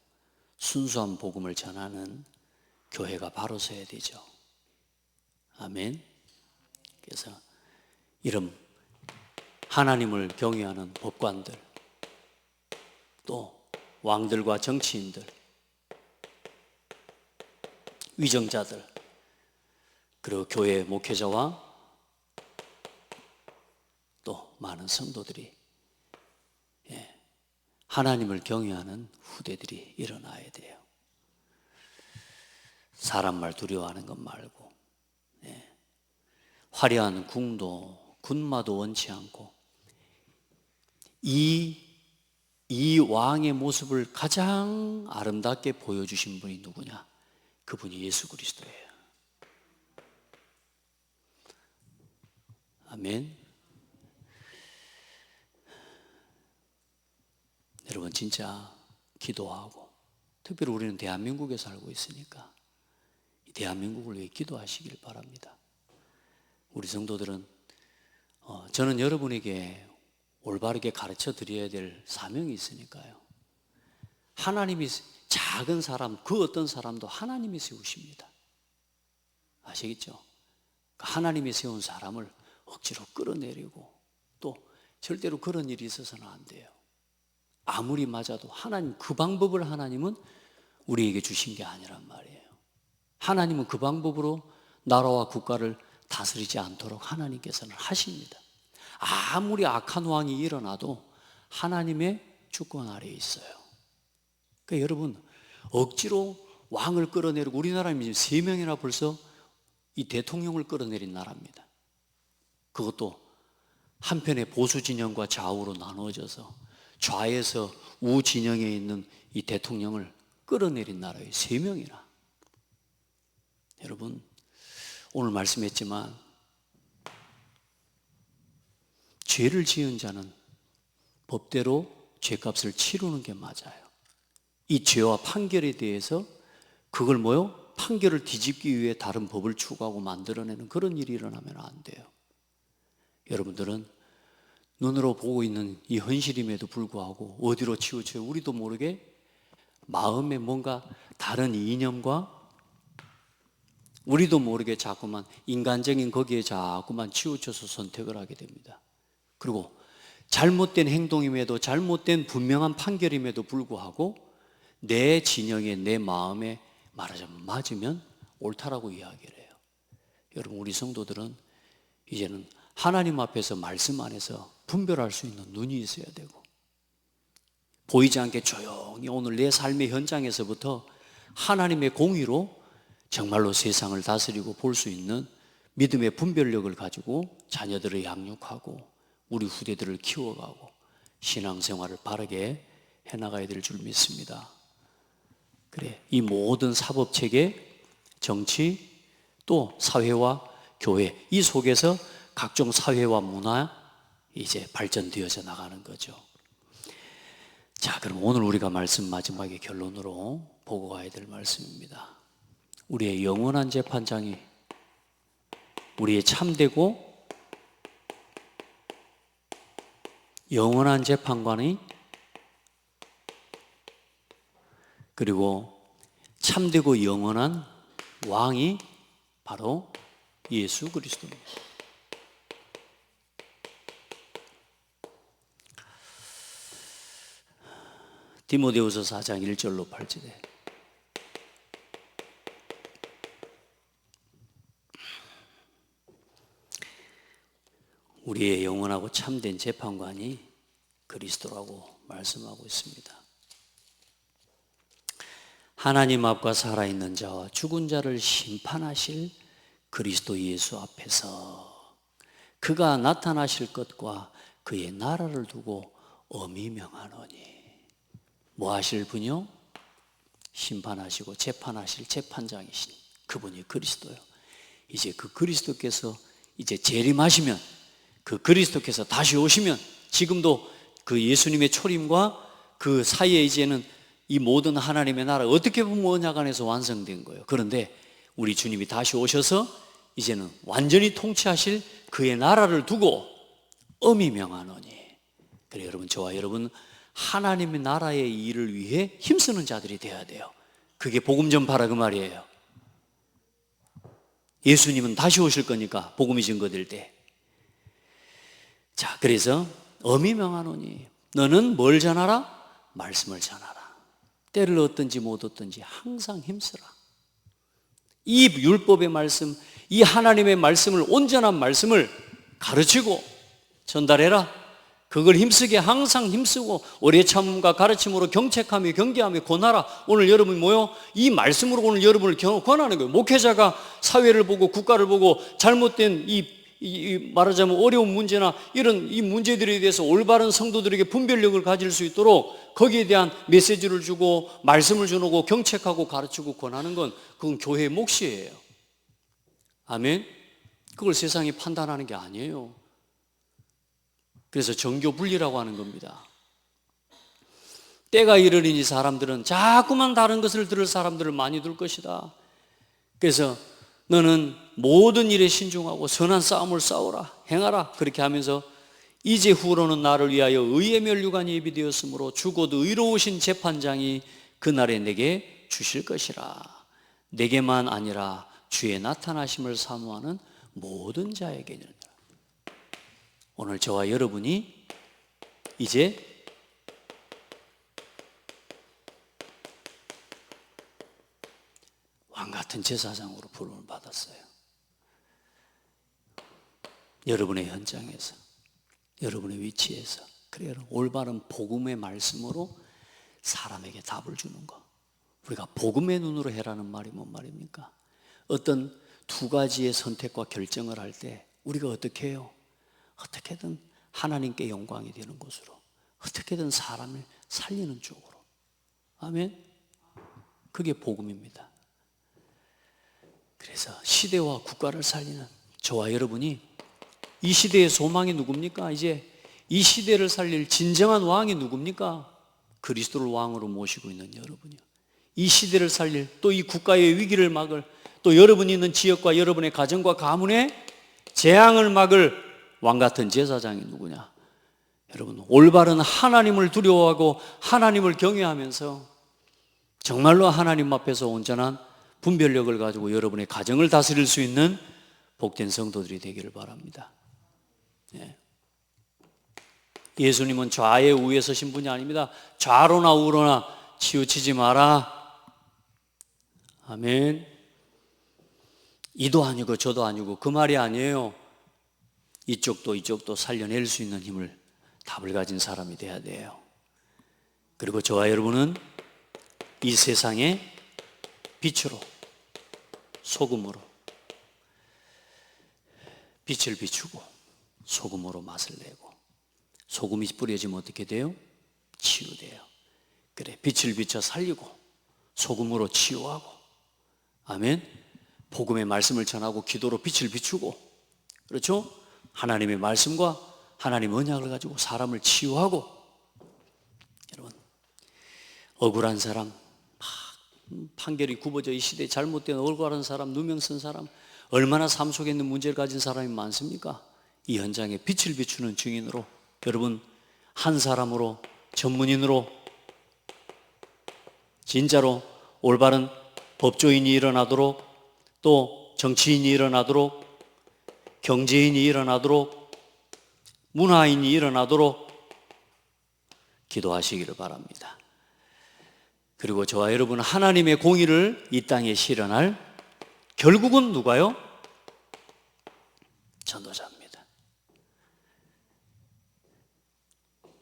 순수한 복음을 전하는 교회가 바로 서야 되죠. 아멘. 그래서 이런 하나님을 경외하는 법관들, 또 왕들과 정치인들, 위정자들, 그리고 교회 목회자와 또 많은 성도들이 하나님을 경외하는 후대들이 일어나야 돼요. 사람 말 두려워하는 것 말고, 화려한 궁도 군마도 원치 않고 이 왕의 모습을 가장 아름답게 보여주신 분이 누구냐? 그분이 예수 그리스도예요. 아멘. 여러분, 진짜 기도하고, 특별히 우리는 대한민국에 살고 있으니까 이 대한민국을 위해 기도하시길 바랍니다. 우리 성도들은 저는 여러분에게 올바르게 가르쳐 드려야 될 사명이 있으니까요. 하나님이 작은 사람, 그 어떤 사람도 하나님이 세우십니다. 아시겠죠? 하나님이 세운 사람을 억지로 끌어내리고 또 절대로 그런 일이 있어서는 안 돼요. 아무리 맞아도 하나님, 그 방법을 하나님은 우리에게 주신 게 아니란 말이에요. 하나님은 그 방법으로 나라와 국가를 다스리지 않도록 하나님께서는 하십니다. 아무리 악한 왕이 일어나도 하나님의 주권 아래에 있어요. 그러니까 여러분, 억지로 왕을 끌어내리고, 우리나라는 3명이나 벌써 이 대통령을 끌어내린 나라입니다. 그것도 한편의 보수 진영과 좌우로 나누어져서 좌에서 우 진영에 있는 이 대통령을 끌어내린 나라예요. 3명이나. 여러분, 오늘 말씀했지만 죄를 지은 자는 법대로 죄값을 치르는 게 맞아요. 이 죄와 판결에 대해서 그걸 판결을 뒤집기 위해 다른 법을 추구하고 만들어내는 그런 일이 일어나면 안 돼요. 여러분들은 눈으로 보고 있는 이 현실임에도 불구하고 어디로 치우쳐요? 우리도 모르게 마음에 뭔가 다른 이념과 우리도 모르게 자꾸만 인간적인 거기에 자꾸만 치우쳐서 선택을 하게 됩니다. 그리고 잘못된 행동임에도, 잘못된 분명한 판결임에도 불구하고 내 진영에, 내 마음에 말하자면 맞으면 옳다라고 이야기를 해요. 여러분, 우리 성도들은 이제는 하나님 앞에서, 말씀 안에서 분별할 수 있는 눈이 있어야 되고, 보이지 않게 조용히 오늘 내 삶의 현장에서부터 하나님의 공의로 정말로 세상을 다스리고 볼 수 있는 믿음의 분별력을 가지고 자녀들을 양육하고 우리 후대들을 키워가고 신앙생활을 바르게 해나가야 될 줄 믿습니다. 그래, 이 모든 사법체계, 정치, 또 사회와 교회, 이 속에서 각종 사회와 문화 이제 발전되어져 나가는 거죠. 자, 그럼 오늘 우리가 말씀 마지막에 결론으로 보고 가야 될 말씀입니다. 우리의 영원한 재판장이, 우리의 참되고 영원한 재판관이, 그리고 참되고 영원한 왕이 바로 예수 그리스도입니다. 디모데후서 4장 1절로 8절에 우리의 영원하고 참된 재판관이 그리스도라고 말씀하고 있습니다. 하나님 앞과 살아있는 자와 죽은 자를 심판하실 그리스도 예수 앞에서 그가 나타나실 것과 그의 나라를 두고 엄히 명하노니. 뭐 하실 분이요? 심판하시고 재판하실 재판장이신 그분이 그리스도요. 이제 그 그리스도께서 이제 재림하시면, 그 그리스도께서 다시 오시면, 지금도 그 예수님의 초림과 그 사이에 이제는 이 모든 하나님의 나라가 어떻게 보면 언약 안에서 완성된 거예요. 그런데 우리 주님이 다시 오셔서 이제는 완전히 통치하실 그의 나라를 두고 엄히 명하노니. 그래, 여러분, 저와 여러분 하나님의 나라의 일을 위해 힘쓰는 자들이 되어야 돼요. 그게 복음 전파라 그 말이에요. 예수님은 다시 오실 거니까 복음이 증거될 때. 자, 그래서 엄히 명하노니 너는 뭘 전하라? 말씀을 전하라. 때를 얻든지 못 얻든지 항상 힘쓰라. 이 율법의 말씀, 이 하나님의 말씀을, 온전한 말씀을 가르치고 전달해라. 그걸 힘쓰게 항상 힘쓰고 오래 참음과 가르침으로 경책하며 경계하며 권하라. 오늘 여러분이 뭐요? 이 말씀으로 오늘 여러분을 권하는 거예요. 목회자가 사회를 보고 국가를 보고 잘못된 말하자면 어려운 문제나 이런 이 문제들에 대해서 올바른 성도들에게 분별력을 가질 수 있도록 거기에 대한 메시지를 주고 말씀을 전하고 경책하고 가르치고 권하는 건 그건 교회의 몫이에요. 아멘. 그걸 세상이 판단하는 게 아니에요. 그래서 정교 분리라고 하는 겁니다. 때가 이르리니 사람들은 자꾸만 다른 것을 들을 사람들을 많이 둘 것이다. 그래서 너는 모든 일에 신중하고 선한 싸움을 싸우라, 행하라. 그렇게 하면서 이제 후로는 나를 위하여 의의 면류관이 예비되었으므로 죽어도 의로우신 재판장이 그날에 내게 주실 것이라. 내게만 아니라 주의 나타나심을 사모하는 모든 자에게는. 오늘 저와 여러분이 이제 왕같은 제사장으로 부름을 받았어요. 여러분의 현장에서, 여러분의 위치에서. 그래요. 올바른 복음의 말씀으로 사람에게 답을 주는 거. 우리가 복음의 눈으로 해라는 말이 뭔 말입니까? 어떤 두 가지의 선택과 결정을 할 때 우리가 어떻게 해요? 어떻게든 하나님께 영광이 되는 곳으로, 어떻게든 사람을 살리는 쪽으로. 아멘. 그게 복음입니다. 그래서 시대와 국가를 살리는 저와 여러분이, 이 시대의 소망이 누굽니까? 이제 이 시대를 살릴 진정한 왕이 누굽니까? 그리스도를 왕으로 모시고 있는 여러분이요. 이 시대를 살릴, 또 이 국가의 위기를 막을, 또 여러분이 있는 지역과 여러분의 가정과 가문의 재앙을 막을 왕같은 제사장이 누구냐? 여러분, 올바른 하나님을 두려워하고 하나님을 경외하면서 정말로 하나님 앞에서 온전한 분별력을 가지고 여러분의 가정을 다스릴 수 있는 복된 성도들이 되기를 바랍니다. 예. 예수님은 좌에 우에 서신 분이 아닙니다. 좌로나 우로나 치우치지 마라. 아멘. 이도 아니고 저도 아니고 그 말이 아니에요. 이쪽도 이쪽도 살려낼 수 있는 힘을, 답을 가진 사람이 돼야 돼요. 그리고 저와 여러분은 이 세상의 빛으로, 소금으로, 빛을 비추고 소금으로 맛을 내고, 소금이 뿌려지면 어떻게 돼요? 치유돼요. 그래, 빛을 비춰 살리고 소금으로 치유하고, 아멘. 복음의 말씀을 전하고 기도로 빛을 비추고, 그렇죠? 하나님의 말씀과 하나님의 언약을 가지고 사람을 치유하고. 여러분, 억울한 사람, 판결이 굽어져 이 시대에 잘못된 억울한 사람, 누명 쓴 사람, 얼마나 삶 속에 있는 문제를 가진 사람이 많습니까? 이 현장에 빛을 비추는 증인으로, 여러분, 한 사람으로, 전문인으로, 진짜로 올바른 법조인이 일어나도록, 또 정치인이 일어나도록, 경제인이 일어나도록, 문화인이 일어나도록 기도하시기를 바랍니다. 그리고 저와 여러분은 하나님의 공의를 이 땅에 실현할, 결국은 누가요? 전도자입니다.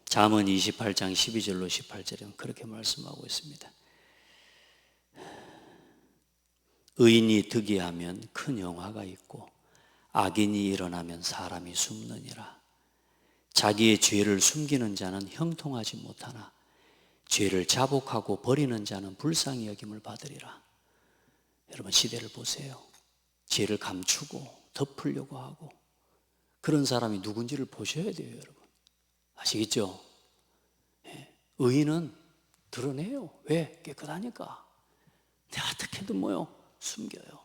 잠언 28장 12절로 18절은 그렇게 말씀하고 있습니다. 의인이 득이하면 큰 영화가 있고 악인이 일어나면 사람이 숨느니라. 자기의 죄를 숨기는 자는 형통하지 못하나 죄를 자복하고 버리는 자는 불쌍히 여김을 받으리라. 여러분, 시대를 보세요. 죄를 감추고 덮으려고 하고 그런 사람이 누군지를 보셔야 돼요, 여러분. 아시겠죠? 의인은 드러내요. 왜? 깨끗하니까. 내가 어떻게든 숨겨요.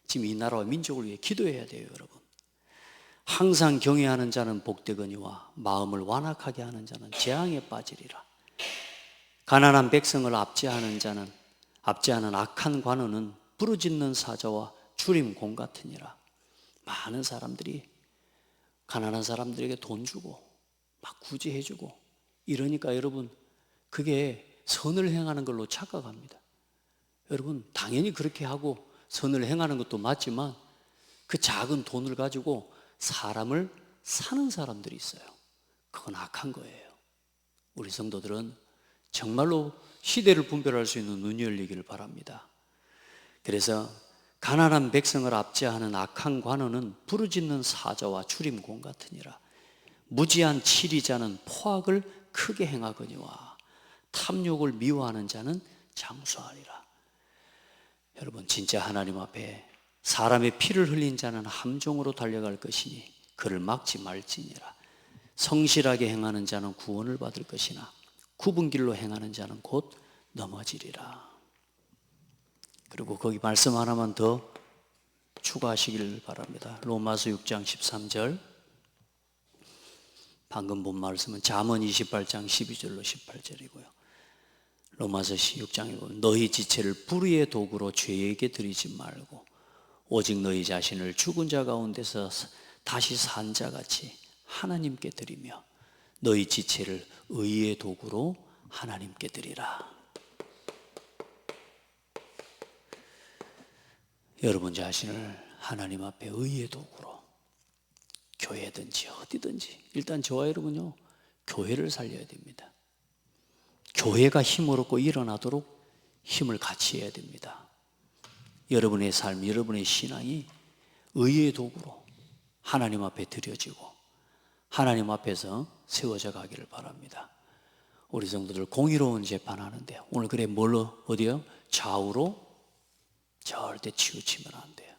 지금 이 나라와 민족을 위해 기도해야 돼요, 여러분. 항상 경외하는 자는 복되거니와 마음을 완악하게 하는 자는 재앙에 빠지리라. 가난한 백성을 압제하는 악한 관원은 부르짖는 사자와 주림공 같으니라. 많은 사람들이 가난한 사람들에게 돈 주고 막 구제해 주고 이러니까 여러분, 그게 선을 행하는 걸로 착각합니다. 여러분, 당연히 그렇게 하고 선을 행하는 것도 맞지만 그 작은 돈을 가지고 사람을 사는 사람들이 있어요. 그건 악한 거예요. 우리 성도들은 정말로 시대를 분별할 수 있는 눈이 열리기를 바랍니다. 그래서 가난한 백성을 압제하는 악한 관원은 부르짖는 사자와 주림공 같으니라. 무지한 치리자는 포악을 크게 행하거니와 탐욕을 미워하는 자는 장수하리라. 여러분, 진짜 하나님 앞에 사람의 피를 흘린 자는 함정으로 달려갈 것이니 그를 막지 말지니라. 성실하게 행하는 자는 구원을 받을 것이나 굽은 길로 행하는 자는 곧 넘어지리라. 그리고 거기 말씀 하나만 더 추가하시기를 바랍니다. 로마서 6장 13절. 방금 본 말씀은 잠언 28장 12절로 18절이고요. 로마서 6장에 보면 너희 지체를 불의의 도구로 죄에게 드리지 말고 오직 너희 자신을 죽은 자 가운데서 다시 산 자같이 하나님께 드리며 너희 지체를 의의 도구로 하나님께 드리라. 여러분 자신을 하나님 앞에 의의 도구로, 교회든지 어디든지, 일단 저와 여러분요, 교회를 살려야 됩니다. 교회가 힘을 얻고 일어나도록 힘을 같이 해야 됩니다. 여러분의 삶, 여러분의 신앙이 의의 도구로 하나님 앞에 드려지고 하나님 앞에서 세워져 가기를 바랍니다. 우리 성도들 공의로운 재판하는데 오늘 그래 뭘로 어디요? 좌우로 절대 치우치면 안 돼요.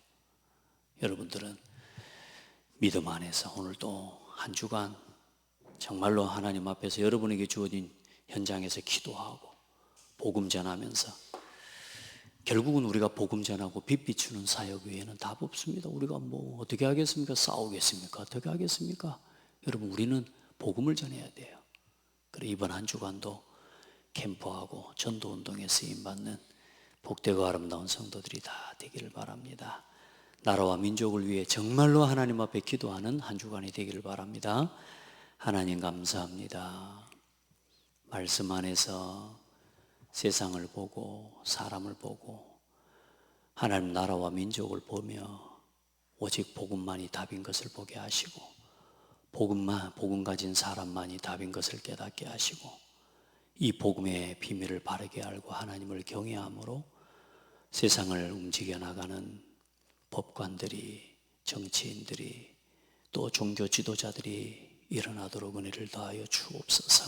여러분들은 믿음 안에서 오늘 또 한 주간 정말로 하나님 앞에서 여러분에게 주어진 현장에서 기도하고 복음 전하면서, 결국은 우리가 복음 전하고 빛 비추는 사역 외에는 답 없습니다. 우리가 뭐 어떻게 하겠습니까? 싸우겠습니까? 어떻게 하겠습니까? 여러분, 우리는 복음을 전해야 돼요. 그래 이번 한 주간도 캠프하고 전도운동에 쓰임받는 복되고 아름다운 성도들이 다 되기를 바랍니다. 나라와 민족을 위해 정말로 하나님 앞에 기도하는 한 주간이 되기를 바랍니다. 하나님 감사합니다. 말씀 안에서 세상을 보고 사람을 보고 하나님 나라와 민족을 보며 오직 복음만이 답인 것을 보게 하시고 복음 가진 사람만이 답인 것을 깨닫게 하시고 이 복음의 비밀을 바르게 알고 하나님을 경외함으로 세상을 움직여 나가는 법관들이, 정치인들이, 또 종교 지도자들이 일어나도록 은혜를 더하여 주옵소서.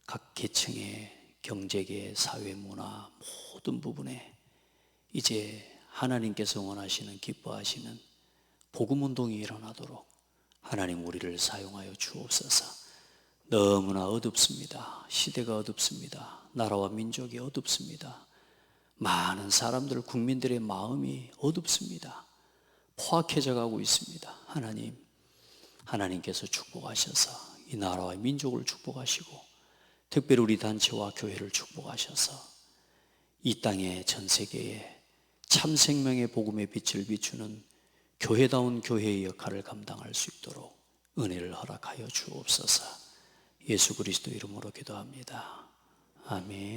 각 계층의 경제계, 사회문화 모든 부분에 이제 하나님께서 원하시는, 기뻐하시는 복음운동이 일어나도록 하나님 우리를 사용하여 주옵소서. 너무나 어둡습니다. 시대가 어둡습니다. 나라와 민족이 어둡습니다. 많은 사람들, 국민들의 마음이 어둡습니다. 포악해져 가고 있습니다. 하나님께서 축복하셔서 이 나라와 민족을 축복하시고 특별히 우리 단체와 교회를 축복하셔서 이 땅의 전 세계에 참 생명의 복음의 빛을 비추는 교회다운 교회의 역할을 감당할 수 있도록 은혜를 허락하여 주옵소서. 예수 그리스도 이름으로 기도합니다. 아멘.